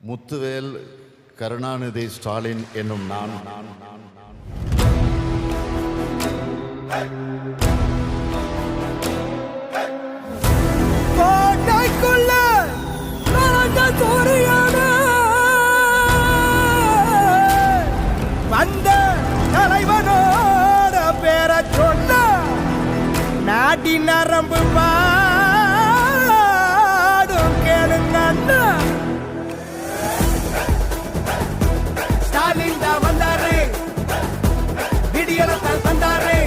முத்துவேல் கருணாநிதி ஸ்டாலின் என்னும் நான் வந்த தலைவனோட பேரை சொன்ன நாட்டி நரம்பு பாடும் கேளுங்க ஸ்டாலின் தான் வந்தாரு, விடியலத்தால் வந்தாரு.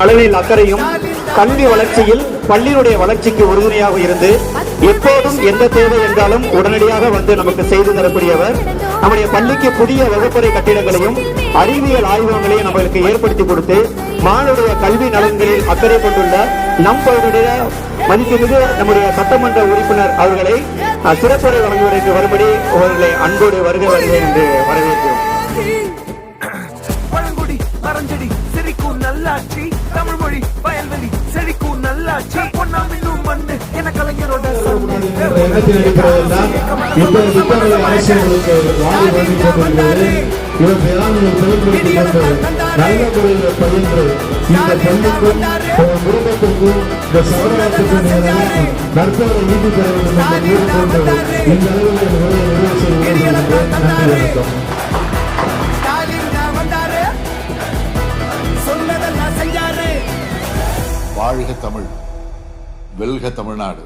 அளவில் அக்கறையும் கல்வி வளர்ச்சியில் பள்ளியினுடைய வளர்ச்சிக்கு உறுதுணையாக இருந்து எப்போதும் எந்த தேவை என்றாலும் உடனடியாக வந்து நமக்கு செய்து தரக்கூடியவர். நம்முடைய பள்ளிக்கு புதிய வகுப்பறை கட்டிடங்களையும் அறிவியல் ஆய்வகங்களையும் நம்மளுக்கு ஏற்படுத்தி கொடுத்து மாணவருடைய கல்வி நலன்களில் அக்கறை கொண்டுள்ள நம்மளுடைய மதிப்புமிகு நம்முடைய சட்டமன்ற உறுப்பினர் அவர்களை சிறப்புரை வழங்குவதற்கு வரும்படி அவர்களை அன்போடு வருக என்று வரவேற்கிறோம். மரஞ்செடி செழிக்கும் நல்லாட்சி, தமிழ் மொழி வயல்வெளி செழிக்கும் நல்லாட்சி, பொன்னாம் இன்னும் மண்ணு என கலைஞரோட அரசியலுக்கு வாரி வழங்கிக் கொண்டிருக்கிறது. இவர் வேளாண்மை நல்ல முறையில் பயின்று இந்த பள்ளிக்கும் குடும்பத்திற்கும் இந்த சமுதாயத்திற்கும் நற்பெயரை நீதி பெற வேண்டும் என்ற கொண்டு இந்த அளவில் நிறைவு செய்வது. நன்றி, வணக்கம். வாழ்க தமிழ், வெல்க தமிழ்நாடு.